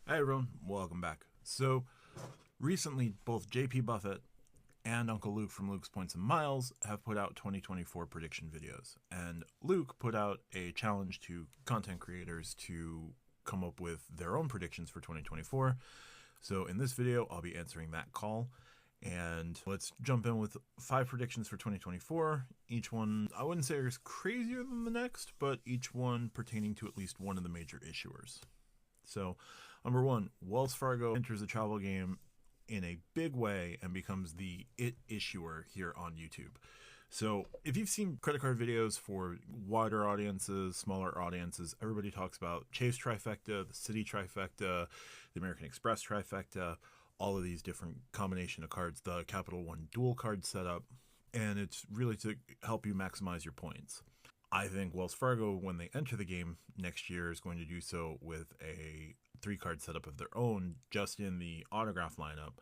Hi everyone, welcome back. So, recently both JP Buffett and Uncle Luke from Luke's Points and Miles have put out 2024 prediction videos. And Luke put out a challenge to content creators to come up with their own predictions for 2024. So, in this video, I'll be answering that call. And let's jump in with 5 predictions for 2024. Each one, I wouldn't say is crazier than the next, but each one pertaining to at least one of the major issuers. So, number 1, Wells Fargo enters the travel game in a big way and becomes the it issuer here on YouTube. So, if you've seen credit card videos for wider audiences, smaller audiences, everybody talks about Chase trifecta, the Citi trifecta, the American Express trifecta, all of these different combination of cards, the Capital One dual card setup, and it's really to help you maximize your points. I think Wells Fargo, when they enter the game next year, is going to do so with a 3-card setup of their own, just in the autograph lineup.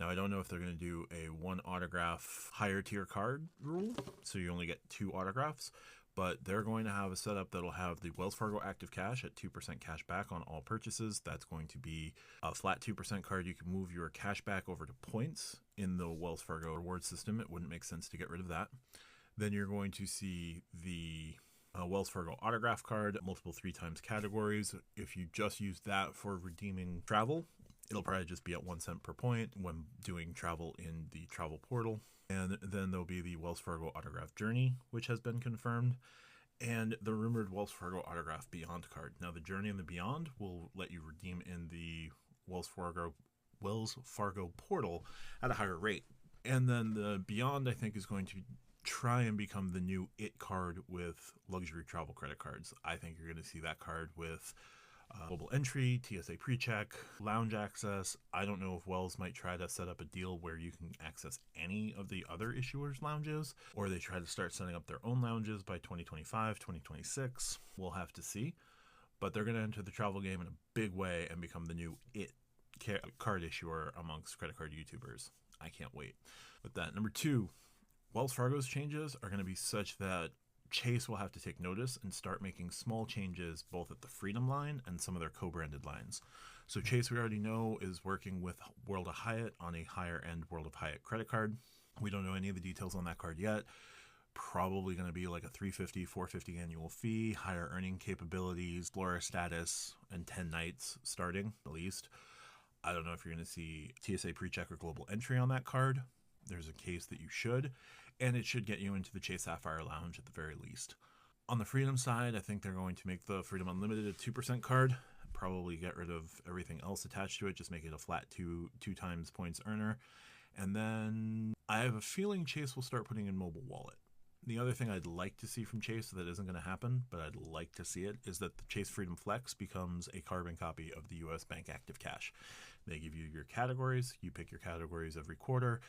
Now, I don't know if they're going to do a 1 autograph higher tier card rule, so you only get 2 autographs, but they're going to have a setup that'll have the Wells Fargo Active Cash at 2% cash back on all purchases. That's going to be a flat 2% card. You can move your cash back over to points in the Wells Fargo reward system. It wouldn't make sense to get rid of that. Then you're going to see the Wells Fargo autograph card, multiple 3 times categories. If you just use that for redeeming travel, it'll probably just be at 1 cent per point when doing travel in the travel portal. And then there'll be the Wells Fargo autograph journey, which has been confirmed, and the rumored Wells Fargo autograph beyond card. Now, the journey and the beyond will let you redeem in the Wells Fargo portal at a higher rate. And then the beyond, I think, is going to try and become the new it card with luxury travel credit cards. I think you're going to see that card with global entry, TSA pre-check, lounge access. I don't know if Wells might try to set up a deal where you can access any of the other issuers' lounges, or they try to start setting up their own lounges by 2025, 2026. We'll have to see. But they're going to enter the travel game in a big way and become the new it card issuer amongst credit card YouTubers. I can't wait. With that, number 2, Wells Fargo's changes are going to be such that Chase will have to take notice and start making small changes both at the Freedom line and some of their co-branded lines. So Chase, we already know, is working with World of Hyatt on a higher-end World of Hyatt credit card. We don't know any of the details on that card yet. Probably going to be like a $350, $450 annual fee, higher earning capabilities, Explorer status, and 10 nights starting, at least. I don't know if you're going to see TSA pre-check or global entry on that card. There's a case that you should, and it should get you into the Chase Sapphire Lounge at the very least. On the Freedom side, I think they're going to make the Freedom Unlimited a 2% card, probably get rid of everything else attached to it, just make it a flat 2 times points earner. And then I have a feeling Chase will start putting in mobile wallet. The other thing I'd like to see from Chase that isn't going to happen, but I'd like to see it, is that the Chase Freedom Flex becomes a carbon copy of the US Bank Active Cash. They give you your categories, you pick your categories every quarter,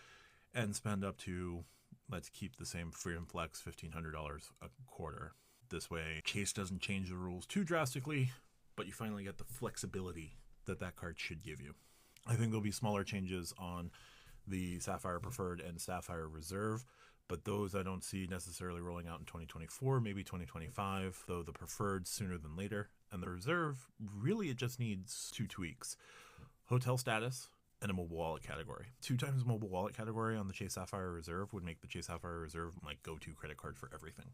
and spend up to, let's keep the same Freedom Flex, $1,500 a quarter. This way, Chase doesn't change the rules too drastically, but you finally get the flexibility that card should give you. I think there'll be smaller changes on the Sapphire Preferred and Sapphire Reserve, but those I don't see necessarily rolling out in 2024, maybe 2025, though the Preferred sooner than later. And the Reserve, really it just needs 2 tweaks. Hotel status, and a mobile wallet category. 2 times mobile wallet category on the Chase Sapphire Reserve would make the Chase Sapphire Reserve my go-to credit card for everything.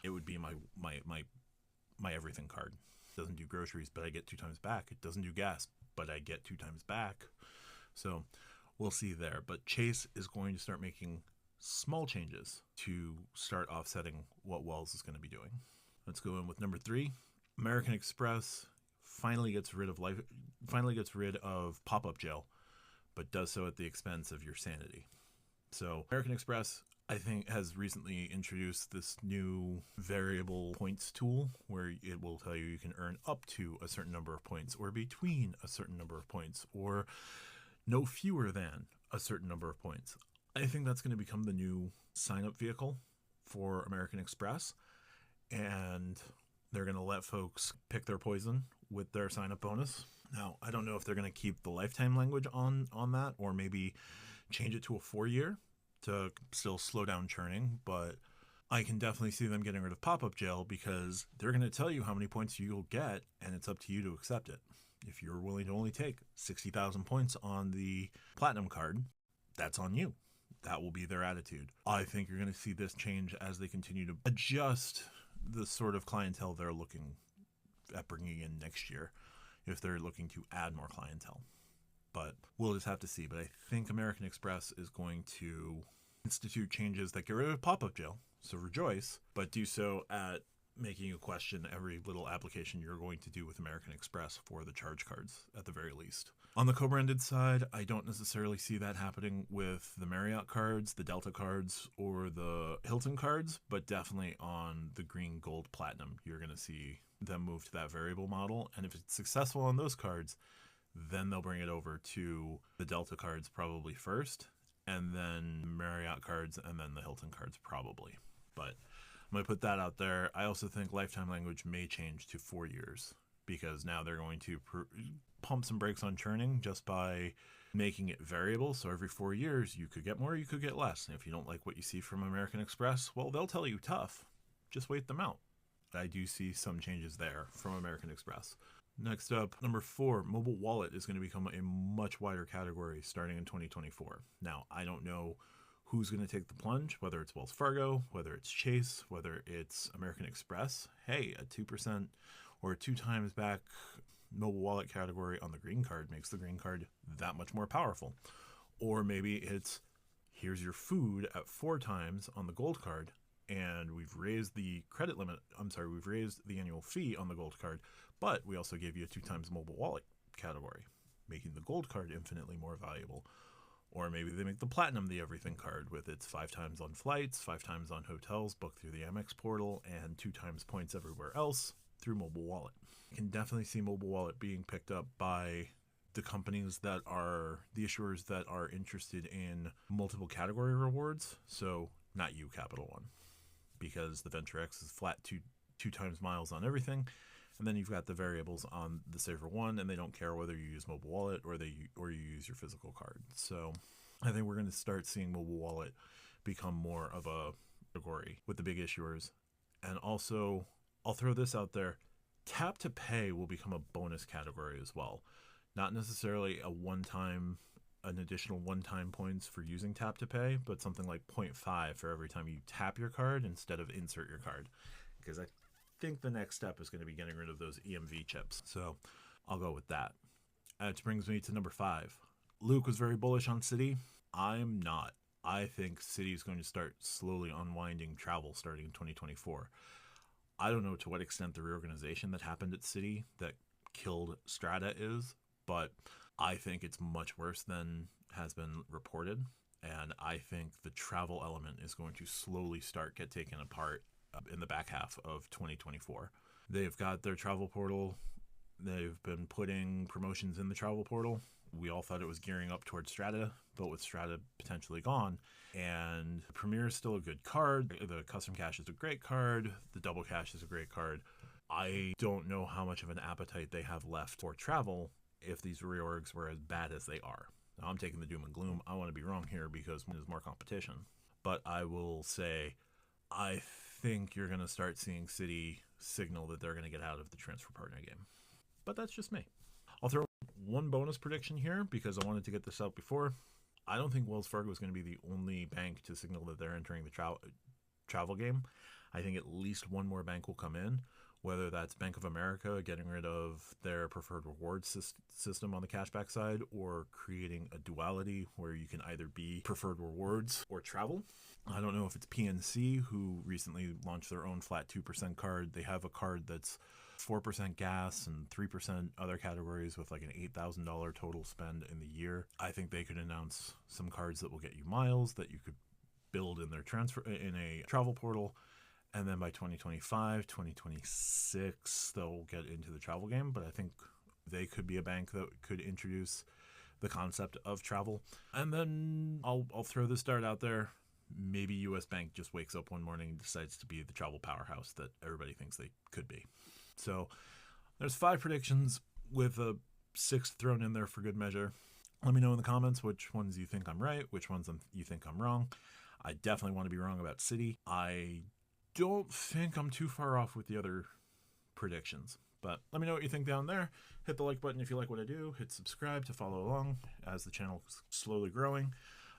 It would be my everything card. It doesn't do groceries, but I get 2 times back. It doesn't do gas, but I get 2 times back. So we'll see there. But Chase is going to start making small changes to start offsetting what Wells is going to be doing. Let's go in with number 3. American Express finally gets rid of Popup Jail, but does so at the expense of your sanity. So American Express, I think, has recently introduced this new variable points tool where it will tell you can earn up to a certain number of points, or between a certain number of points, or no fewer than a certain number of points. I think that's going to become the new sign-up vehicle for American Express, and they're going to let folks pick their poison with their sign-up bonus. Now, I don't know if they're going to keep the lifetime language on that, or maybe change it to a 4-year to still slow down churning, but I can definitely see them getting rid of Popup Jail because they're going to tell you how many points you'll get, and it's up to you to accept it. If you're willing to only take 60,000 points on the platinum card, that's on you. That will be their attitude. I think you're going to see this change as they continue to adjust the sort of clientele they're looking at bringing in next year, if they're looking to add more clientele. But we'll just have to see. But I think American Express is going to institute changes that get rid of Popup Jail, so rejoice, but do so at making you question every little application you're going to do with American Express for the charge cards, at the very least. On the co-branded side, I don't necessarily see that happening with the Marriott cards, the Delta cards, or the Hilton cards, but definitely on the green, gold, platinum, you're going to see them move to that variable model. And if it's successful on those cards, then they'll bring it over to the Delta cards probably first, and then Marriott cards, and then the Hilton cards probably. But I'm going to put that out there. I also think lifetime language may change to 4 years, because now they're going to pump some brakes on churning just by making it variable. So every 4 years, you could get more, you could get less. And if you don't like what you see from American Express, well, they'll tell you tough. Just wait them out. I do see some changes there from American Express. Next up, number 4, mobile wallet is going to become a much wider category starting in 2024. Now, I don't know who's going to take the plunge, whether it's Wells Fargo, whether it's Chase, whether it's American Express. Hey, a 2% or 2 times back mobile wallet category on the green card makes the green card that much more powerful. Or maybe it's, here's your food at 4 times on the gold card, and we've raised the credit limit. We've raised the annual fee on the gold card, but we also gave you a 2 times mobile wallet category, making the gold card infinitely more valuable. Or maybe they make the platinum the everything card with its 5 times on flights, 5 times on hotels booked through the Amex portal, and 2 times points everywhere else through mobile wallet. You can definitely see mobile wallet being picked up by the companies that are the issuers that are interested in multiple category rewards. So not you, Capital One, because the Venture X is flat two times miles on everything. And then you've got the variables on the Saver One, and they don't care whether you use mobile wallet or you use your physical card. So I think we're going to start seeing mobile wallet become more of a category with the big issuers. And also, I'll throw this out there, tap to pay will become a bonus category as well. Not necessarily an additional one-time points for using tap to pay, but something like 0.5 for every time you tap your card instead of insert your card. Because I think the next step is going to be getting rid of those EMV chips. So I'll go with that. Which brings me to number 5. Luke was very bullish on Citi. I'm not. I think Citi is going to start slowly unwinding travel starting in 2024. I don't know to what extent the reorganization that happened at Citi that killed Strata is, but I think it's much worse than has been reported. And I think the travel element is going to slowly get taken apart in the back half of 2024. They've got their travel portal. They've been putting promotions in the travel portal. We all thought it was gearing up towards Strata, but with Strata potentially gone, and Premier is still a good card. The custom cash is a great card. The double cash is a great card. I don't know how much of an appetite they have left for travel if these reorgs were as bad as they are. Now, I'm taking the doom and gloom. I want to be wrong here because there's more competition. But I will say, I think you're going to start seeing Citi signal that they're going to get out of the transfer partner game. But that's just me. I'll throw one bonus prediction here because I wanted to get this out before. I don't think Wells Fargo is going to be the only bank to signal that they're entering the travel game. I think at least one more bank will come in, whether that's Bank of America getting rid of their preferred reward system on the cashback side, or creating a duality where you can either be preferred rewards or travel. I don't know if it's PNC, who recently launched their own flat 2% card. They have a card that's 4% gas and 3% other categories with like an $8,000 total spend in the year. I think they could announce some cards that will get you miles that you could build in their in a travel portal. And then by 2025, 2026, they'll get into the travel game. But I think they could be a bank that could introduce the concept of travel. And then I'll throw this dart out there. Maybe US Bank just wakes up one morning and decides to be the travel powerhouse that everybody thinks they could be. So there's 5 predictions with a 6th thrown in there for good measure. Let me know in the comments which ones you think I'm right, which ones you think I'm wrong. I definitely want to be wrong about Citi. I don't think I'm too far off with the other predictions, But let me know what you think down there. Hit the like button if you like what I do. Hit subscribe to follow along as the channel is slowly growing.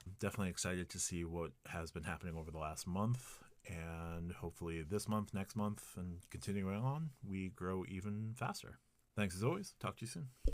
I'm definitely excited to see what has been happening over the last month. And hopefully this month, next month, and continuing on, we grow even faster. Thanks as always. Talk to you soon.